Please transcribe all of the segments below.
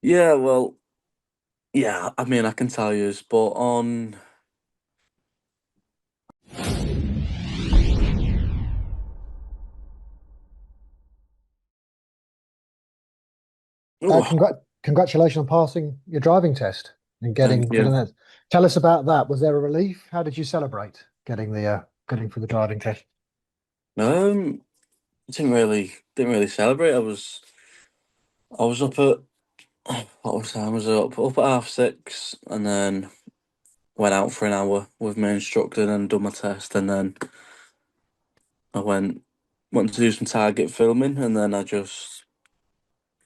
Yeah, well, yeah, I mean, I can tell you, but on. Oh, Congratulations on passing your driving test and thank getting you. that. Tell us about that. Was there a relief? How did you celebrate getting through the driving test? Didn't really celebrate. I was up at what was time was it? Up at 6:30, and then went out for an hour with my instructor and done my test, and then I went to do some target filming, and then I just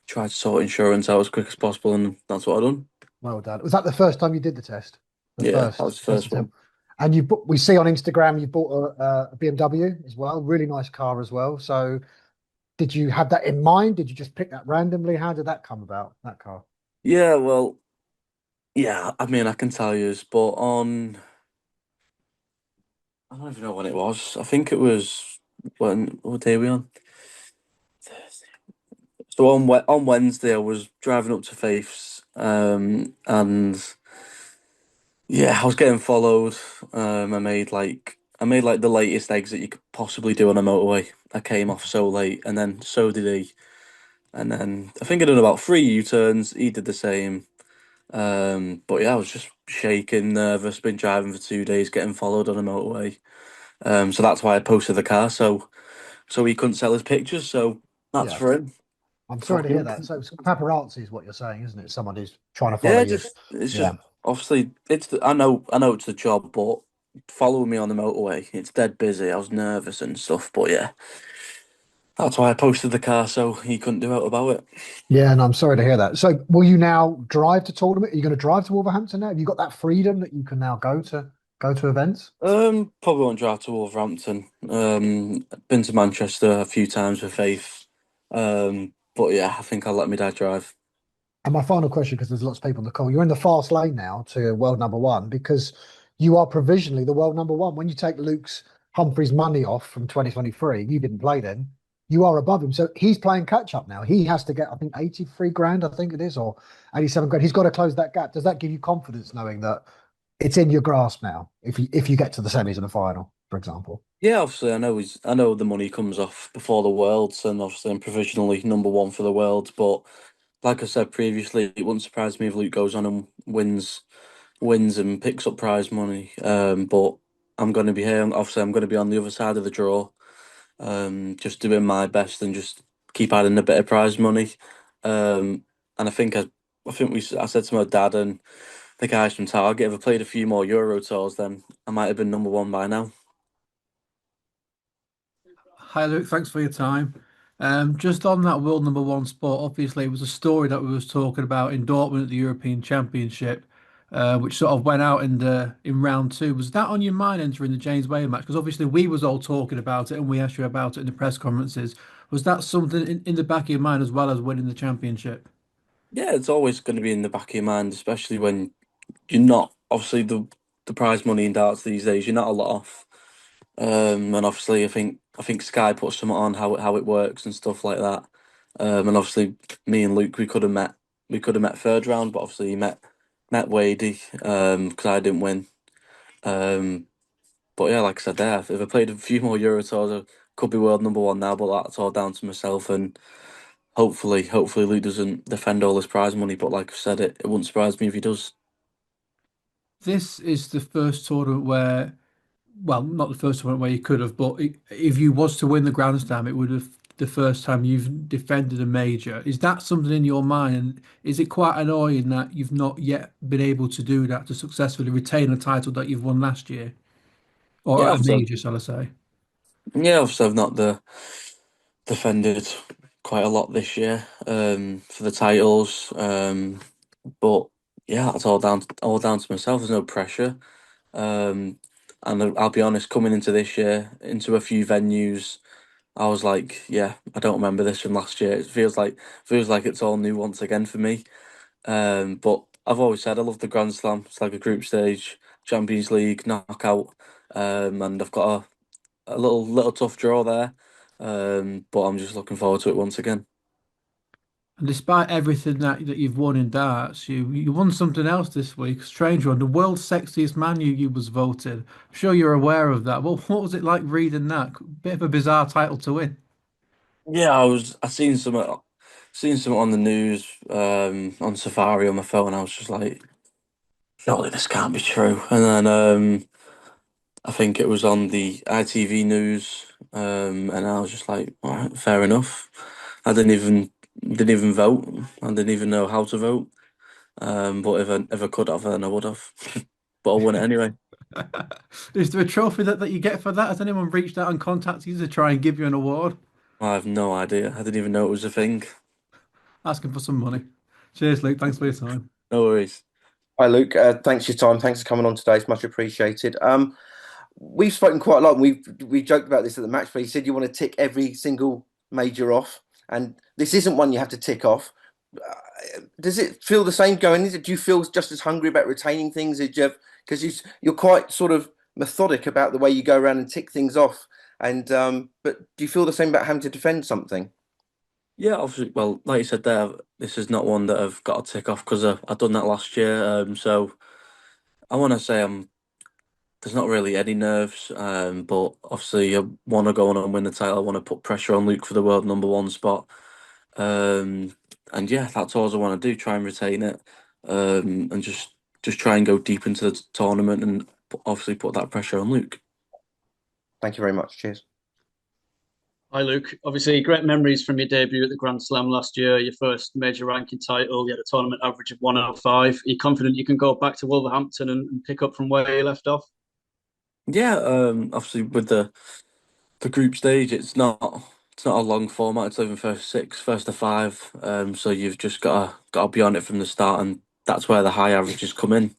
tried to sort insurance out as quick as possible, and that's what I done. Well done. Was that the first time you did the test? The Yeah, that was the first first attempt. one. And we see on Instagram you bought a BMW as well, really nice car as well. So did you have that in mind? Did you just pick that randomly? How did that come about, that car? Yeah, well, yeah. I mean, I can tell you, but on I don't even know when it was. I think it was what day are we on? Thursday. So on Wednesday, I was driving up to Faith's, and yeah, I was getting followed. I made like the latest exit you could possibly do on a motorway. I came off so late, and then so did he. And then I think I done about three U-turns. He did the same. But yeah, I was just shaking, nervous. Been driving for 2 days, getting followed on a motorway. So that's why I posted the car. So he couldn't sell his pictures. So that's Yeah. for him. I'm sorry Fuck to hear him. that. So it's paparazzi is what you're saying, isn't it? Someone who's trying to follow Yeah, you. just it's just Yeah. obviously I know it's the job, but following me on the motorway, it's dead busy. I was nervous and stuff, but yeah, that's why I posted the car so he couldn't do out about it. Yeah, and I'm sorry to hear that. So will you now drive to tournament? Are you going to drive to Wolverhampton now? Have you got that freedom that you can now go to events? Probably won't drive to Wolverhampton. Been to Manchester a few times with Faith. But yeah, I think I'll let my dad drive. And my final question, because there's lots of people on the call, you're in the fast lane now to world number one because you are provisionally the world number one. When you take Luke's Humphries money off from 2023, you didn't play then. You are above him. So he's playing catch up now. He has to get, I think, 83 grand, I think it is, or 87 grand. He's got to close that gap. Does that give you confidence knowing that it's in your grasp now if you get to the semis and the final, for example? Yeah, obviously I know the money comes off before the Worlds, and obviously I'm provisionally number one for the Worlds. But like I said previously, it wouldn't surprise me if Luke goes on and wins and picks up prize money. But I'm going to be here. Obviously, I'm going to be on the other side of the draw. Just doing my best and just keep adding a bit of prize money. And I said to my dad and the guys from Target, if I played a few more Euro tours, then I might have been number one by now. Hi Luke, thanks for your time. Just on that world number one spot, obviously it was a story that we was talking about in Dortmund at the European Championship, which sort of went out in round two. Was that on your mind entering the James Wade match? Because obviously we was all talking about it and we asked you about it in the press conferences. Was that something in the back of your mind as well as winning the championship? Yeah, it's always going to be in the back of your mind, especially when you're not obviously the prize money in darts these days. You're not a lot off. And obviously, I think Sky put some on how it works and stuff like that. And obviously, me and Luke we could have met third round, but obviously he met Wadey because I didn't win. Um, but yeah, like I said there, if I played a few more Euro tours, I could be world number one now. But that's all down to myself, and hopefully Luke doesn't defend all his prize money. But like I said, it wouldn't surprise me if he does. This is the first tournament where well, not the first one where you could have, but if you was to win the Grand Slam, it would have the first time you've defended a major. Is that something in your mind? And is it quite annoying that you've not yet been able to do that to successfully retain a title that you've won last year, or Yeah, a obviously, major, shall I say? I've not defended quite a lot this year for the titles. But yeah, that's all down to myself. There's no pressure. Um, and I'll be honest, coming into this year, into a few venues, I was like, yeah, I don't remember this from last year. It feels like it's all new once again for me. But I've always said I love the Grand Slam. It's like a group stage, Champions League, knockout. And I've got a little tough draw there. But I'm just looking forward to it once again. And despite everything that you've won in darts, you won something else this week. Strange one. The world's sexiest man you was voted. I'm sure you're aware of that. Well, what was it like reading that? Bit of a bizarre title to win. Yeah, I seen some on the news on Safari on my phone. I was just like, surely this can't be true. And then I think it was on the ITV news, and I was just like, all right, fair enough. I didn't even vote. I didn't even know how to vote. But if I could have, then I would have. But I won it anyway. Is there a trophy that you get for that? Has anyone reached out and contacted you to try and give you an award? I have no idea. I didn't even know it was a thing. Asking for some money. Cheers, Luke. Thanks for your time. No worries. Hi, Luke. Thanks for your time. Thanks for coming on today. It's much appreciated. We've spoken quite a lot, and we joked about this at the match, but you said you want to tick every single major off, and this isn't one you have to tick off. Does it feel the same going? Do you feel just as hungry about retaining things as Jeff? Because you're quite sort of methodic about the way you go around and tick things off. And but do you feel the same about having to defend something? Yeah, obviously. Well, like you said there, this is not one that I've got to tick off because I done that last year. So I want to say there's not really any nerves. But obviously I want to go on and win the title. I want to put pressure on Luke for the world number one spot. Um, and yeah, that's all I want to do. Try and retain it. And just try and go deep into the tournament and obviously put that pressure on Luke. Thank you very much. Cheers. Hi, Luke. Obviously, great memories from your debut at the Grand Slam last year, your first major ranking title. You had a tournament average of 105. Are you confident you can go back to Wolverhampton and pick up from where you left off? Yeah, obviously with the group stage, it's not a long format. It's even first six, first to five. So you've just got to be on it from the start, and that's where the high averages come in.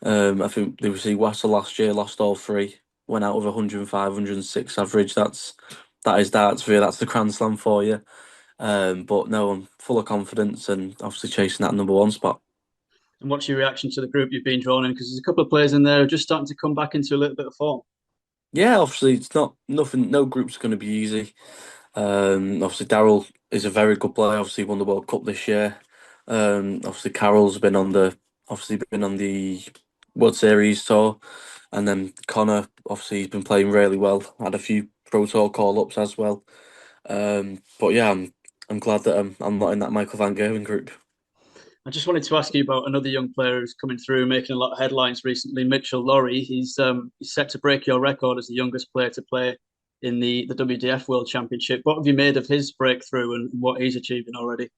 I think they see Wessel last year, lost all three, went out with 105, 106 average. That is darts for you. That's the Grand Slam for you. But no, I'm full of confidence and obviously chasing that number one spot. And what's your reaction to the group you've been drawn in? Because there's a couple of players in there who are just starting to come back into a little bit of form. Yeah, obviously it's not nothing. No group's going to be easy. Obviously Daryl is a very good player. Obviously won the World Cup this year. Obviously Carroll's been on the World Series tour, and then Connor obviously he's been playing really well. Had a few Pro Tour call ups as well. But yeah, I'm glad that I'm not in that Michael Van Gerwen group. I just wanted to ask you about another young player who's coming through, making a lot of headlines recently, Mitchell Lawrie. He's set to break your record as the youngest player to play in the WDF World Championship. What have you made of his breakthrough and what he's achieving already?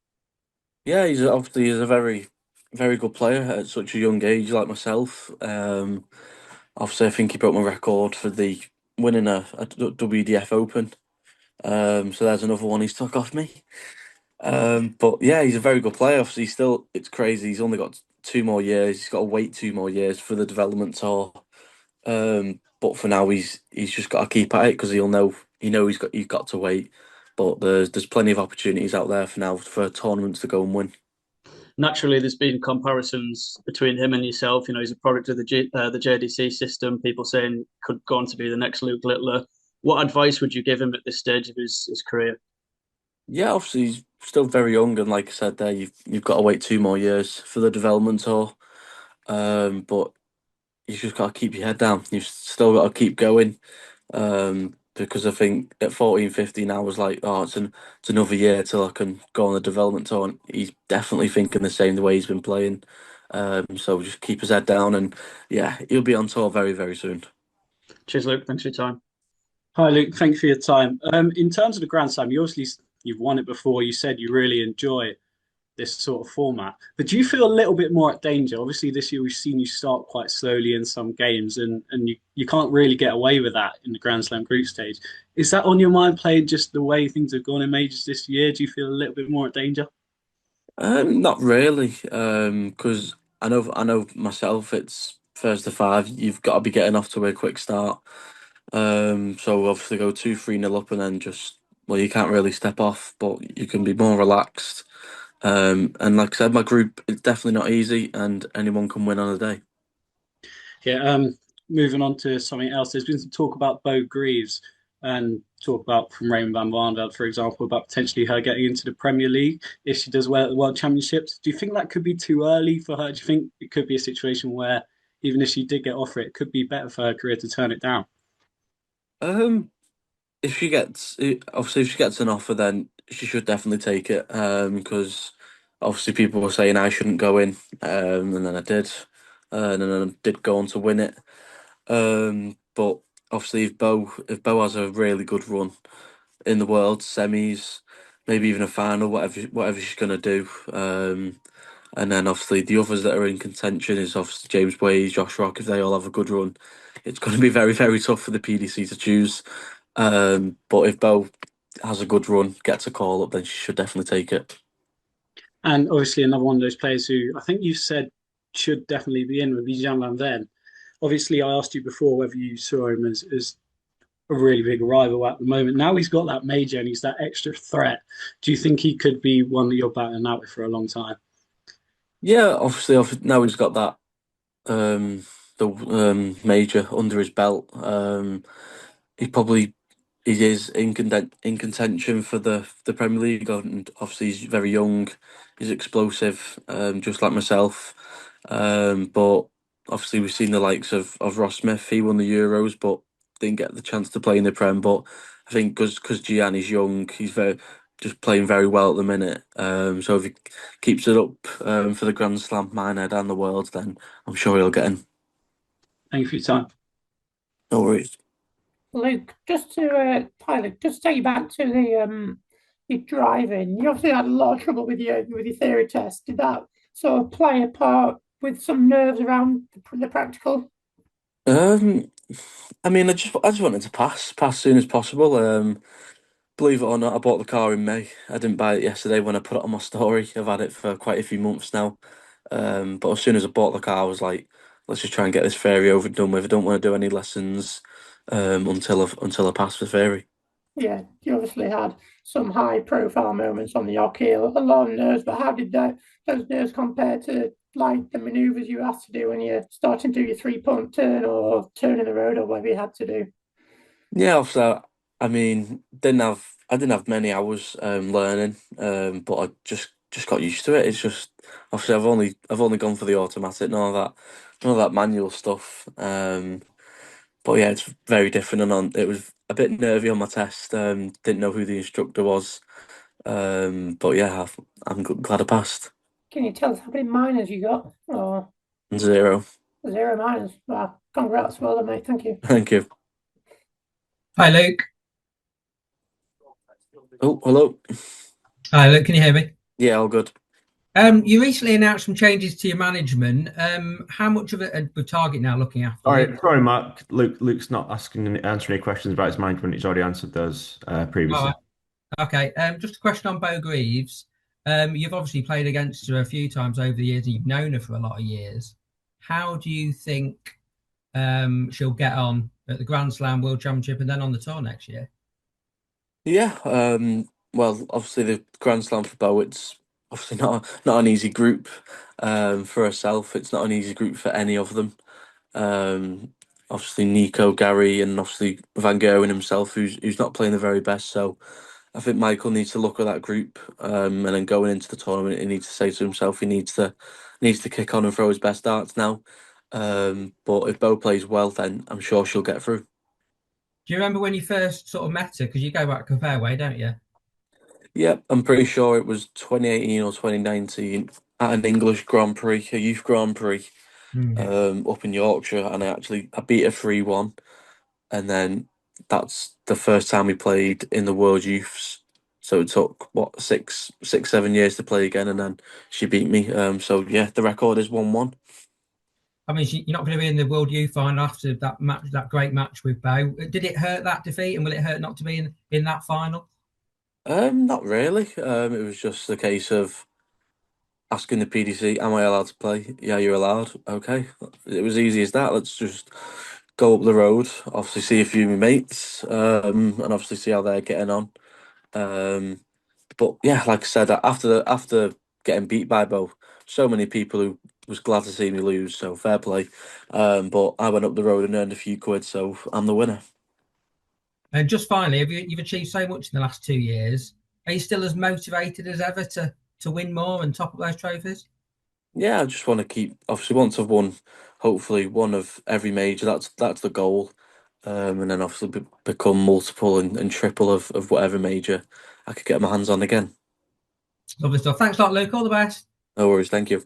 Yeah, he's a very good player at such a young age, like myself. Obviously, I think he broke my record for the winning a WDF Open. So there's another one he's took off me. But yeah, he's a very good player. Obviously, it's crazy. He's only got 2 more years. He's got to wait 2 more years for the development tour. But for now, he's just got to keep at it because he's got to wait. But there's plenty of opportunities out there for now for tournaments to go and win. Naturally, there's been comparisons between him and yourself. You know, he's a product of the JDC system. People saying could go on to be the next Luke Littler. What advice would you give him at this stage of his career? Yeah, obviously he's still very young, and like I said there, you've got to wait 2 more years for the development tour. But you've just got to keep your head down. You've still got to keep going. Because I think at 14, 15, I was like, oh, it's another year till I can go on the development tour. And he's definitely thinking the same the way he's been playing. So just keep his head down, and yeah, he'll be on tour very, very soon. Cheers, Luke. Thanks for your time. Hi, Luke. Thanks for your time. In terms of the Grand Slam, you've won it before. You said you really enjoy this sort of format, but do you feel a little bit more at danger? Obviously, this year we've seen you start quite slowly in some games, and you can't really get away with that in the Grand Slam group stage. Is that on your mind, playing just the way things have gone in majors this year? Do you feel a little bit more at danger? Not really, because I know myself. It's first to five. You've got to be getting off to a quick start. So obviously go 2-3 nil up and then just well, you can't really step off, but you can be more relaxed. And like I said, my group is definitely not easy, and anyone can win on a day. Yeah. Moving on to something else. There's been some talk about Beau Greaves and talk about from Raymond van Barneveld, for example, about potentially her getting into the Premier League if she does well at the World Championships. Do you think that could be too early for her? Do you think it could be a situation where even if she did get offered, it could be better for her career to turn it down? If she gets obviously if she gets an offer, then she should definitely take it. Because obviously people were saying I shouldn't go in, and then I did, and then I did go on to win it. But obviously if Beau has a really good run in the world semis, maybe even a final, whatever she's gonna do. And then obviously the others that are in contention is obviously James Wade, Josh Rock. If they all have a good run, it's going to be very, very tough for the PDC to choose. But if Beau has a good run, gets a call up, then she should definitely take it. And obviously, another one of those players who I think you said should definitely be in would be Gian van Veen. Obviously, I asked you before whether you saw him as a really big rival at the moment. Now he's got that major and he's that extra threat. Do you think he could be one that you're battling out with for a long time? Yeah, obviously now he's got that the major under his belt. He probably he is in contention for the Premier League, and obviously he's very young, he's explosive, just like myself. But obviously we've seen the likes of Ross Smith. He won the Euros, but didn't get the chance to play in the Prem. But I think because Gian is young, he's very just playing very well at the minute. So if he keeps it up for the Grand Slam, mine head and the world, then I'm sure he'll get in. Thank you for your time. No worries. Luke, just to pilot, just to take you back to the your driving. You obviously had a lot of trouble with your theory test. Did that sort of play a part with some nerves around the practical? I mean, I just wanted to pass as soon as possible. Believe it or not, I bought the car in May. I didn't buy it yesterday when I put it on my story. I've had it for quite a few months now. But as soon as I bought the car, I was like, let's just try and get this theory over and done with. I don't want to do any lessons until I pass the theory. Yeah, you obviously had some high profile moments on the Yoki, a lot of nerves, but how did those nerves compare to like the maneuvers you had to do when you're starting to do your 3 point turn or turning the road or whatever you had to do? Yeah, also, I mean, I didn't have many hours learning, but I just got used to it. It's just obviously I've only gone for the automatic, none of that manual stuff. But yeah, it's very different, and it was a bit nervy on my test. Didn't know who the instructor was, but yeah, I'm glad I passed. Can you tell us how many minors you got? Or 0. zero minors? Wow, congrats, well done, mate. Thank you. Thank you. Hi, Luke. Oh, hello. Hi, Luke. Can you hear me? Yeah, all good. You recently announced some changes to your management. How much of it with Target now looking after All you? right, sorry, Mark. Luke's not answering any questions about his management. He's already answered those previously. All right. Okay. Just a question on Beau Greaves. You've obviously played against her a few times over the years, and you've known her for a lot of years. How do you think she'll get on at the Grand Slam World Championship and then on the tour next year? Yeah. Well, obviously the Grand Slam for Beau, it's obviously not an easy group. For herself, it's not an easy group for any of them. Obviously Nico, Gary, and obviously Van Gerwen himself, who's not playing the very best. So I think Michael needs to look at that group, and then going into the tournament, he needs to say to himself, he needs to kick on and throw his best darts now. But if Beau plays well, then I'm sure she'll get through. Do you remember when you first sort of met her? Because you go back a fair way, don't you? Yep, I'm pretty sure it was 2018 or 2019 at an English Grand Prix, a youth Grand Prix, up in Yorkshire, and I beat her 3-1, and then that's the first time we played in the World Youths. So it took what 7 years to play again, and then she beat me. So yeah, the record is 1-1. I mean, you're not going to be in the World Youth final after that match, that great match with Beau. Did it hurt that defeat, and will it hurt not to be in that final? Not really. It was just a case of asking the PDC, "Am I allowed to play?" Yeah, you're allowed. Okay, it was easy as that. Let's just go up the road. Obviously, see a few of my mates, and obviously see how they're getting on. Um, but yeah, like I said, after getting beat by Beau, so many people who was glad to see me lose. So fair play. But I went up the road and earned a few quid, so I'm the winner. And just finally, you've achieved so much in the last 2 years. Are you still as motivated as ever to win more and top up those trophies? Yeah, I just want to keep. Obviously, once I've won, hopefully one of every major. That's the goal. And then obviously become multiple and triple of whatever major I could get my hands on again. Lovely stuff. Thanks a lot, Luke. All the best. No worries. Thank you.